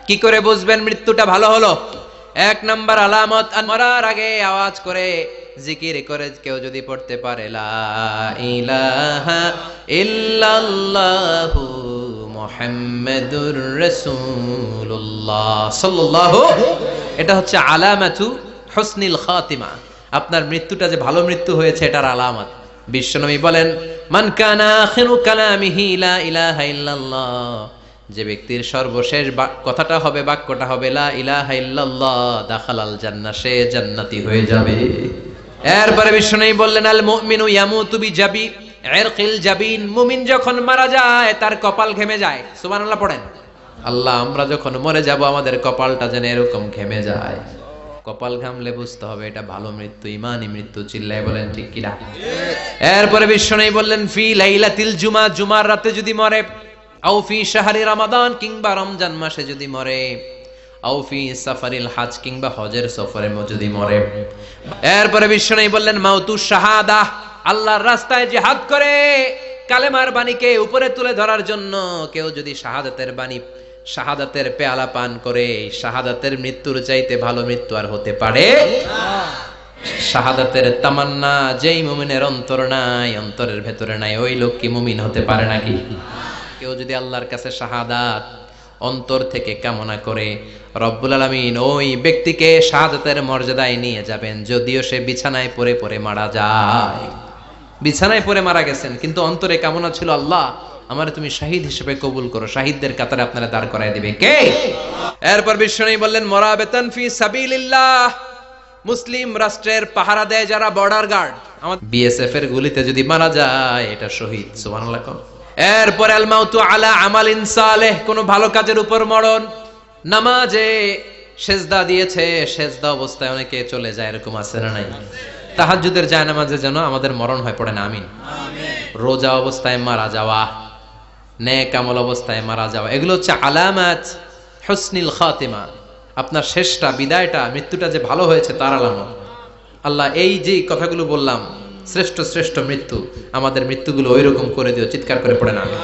কি করে বুঝবেন মৃত্যুটা ভালো হলো? এক নাম্বার আলামত, মরার আগে আওয়াজ করে জিকির করে কেউ যদি পড়তে পারে লা ইলাহা ইল্লাল্লাহু মুহাম্মাদুর রাসূলুল্লাহ সাল্লাল্লাহু, এটা হচ্ছে আলামাতু হুসনিল খাতিমা। আপনার মৃত্যুটা যে ভালো মৃত্যু হয়েছে এটার আলামত। বিশ্বনবী বলেন, মান কানা আখিরু কালামিহি লা ইলাহা ইল্লাল্লাহ, যে ব্যক্তির সর্বশেষ কথাটা হবে, বাক্যটা হবে লা ইলাহা ইল্লাল্লাহ, দাখালাল জান্নাহ, সে জান্নাতি হয়ে যাবে। এরপরে বিশ্বনবী বললেন, আল মুমিনু ইয়ামুতু বিজাবি ইরকিল জাবিন, মুমিন যখন মারা যায় তার কপাল ঘেমে যায়। সুবহানাল্লাহ পড়েন। আল্লাহ, আমরা যখন মরে যাব আমাদের কপালটা যেন এরকম ঘেমে যায়। কপাল ঘামলে বুঝতে হবে এটা ভালো মৃত্যু, ইমানি মৃত্যু। চিল্লায় বলেন ঠিক কিনা? এরপরে বিশ্বনবী বললেন, ফি লাইলাতিল জুমা, জুমার রাতে যদি মরে, আও ফি শাহরি রমাদান, কিংবা রমজান মাসে যদি মরে, আও ফি সাফারিল হাজ, কিংবা হজের সফরে যদি মরে। এরপরে বিশ্বনবী বললেন, মাউতু শাহাদা, আল্লাহর রাস্তায় জিহাদ করে কালেমার বাণীকে উপরে তুলে ধরার জন্য কেউ যদি শাহাদাতের বাণী, শাহাদাতের পেয়ালা পান করে, শাহাদাতের মৃত্যুর চাইতে ভালো মৃত্যু আর হতে পারে না। শাহাদাতের তামান্না যেই মুমিনের অন্তর নাই, অন্তরের ভেতরে নাই, ওই লোক কি মুমিন হতে পারে নাকি? কেউ যদি আল্লাহর কাছে শাহাদাত অন্তর থেকে কামনা করে, রব্বুল আলামিন ওই ব্যক্তিকে শাহাদাতের মর্যাদায় নিয়ে যাবেন, যদিও সে বিছানায় পড়ে পড়ে মারা যায়। বিছানায় পড়ে মারা গেছেন, কিন্তু অন্তরে কামনা ছিল, আল্লাহ আমারে তুমি শাহিদ হিসেবে কবুল করো। শাহিদদের কাতারে আপনারা দাঁড় করায় দিবে কে? এরপর বিশ্বনবী বললেন, মুরাবিতান ফি সাবিলিল্লাহ, মুসলিম রাষ্ট্রের পাহারা দেয় যারা, বর্ডার গার্ড, আমাদের বিএসএফ এর গুলিতে যদি মারা যায় এটা শহীদ। সুবহানাল্লাহ। এরপর আল মাউতু আলা আমালিন সালেহ, কোন ভালো কাজের উপর মরণ। নামাজে সেজদা দিয়েছে, সেজদা অবস্থায় অনেকে চলে যায়, এরকম আছে না নাই? তাহাজ্জুদের জায়নামাজে যেন আমাদের মরণ হয়, পড়েন আমিন। রোজা অবস্থায় মারা যাওয়া, নেক আমল অবস্থায় মারা যাওয়া, এগুলো হচ্ছে আলামাত হুসনিল খাতিমা। আপনার শেষটা, বিদায়টা, মৃত্যুটা যে ভালো হয়েছে তার আলামত। আল্লাহ এই যে কথাগুলো বললাম, শ্রেষ্ঠ শ্রেষ্ঠ মৃত্যু, আমাদের মৃত্যুগুলো ওইরকম করে দিও। চিৎকার করে পড়েন আমিন।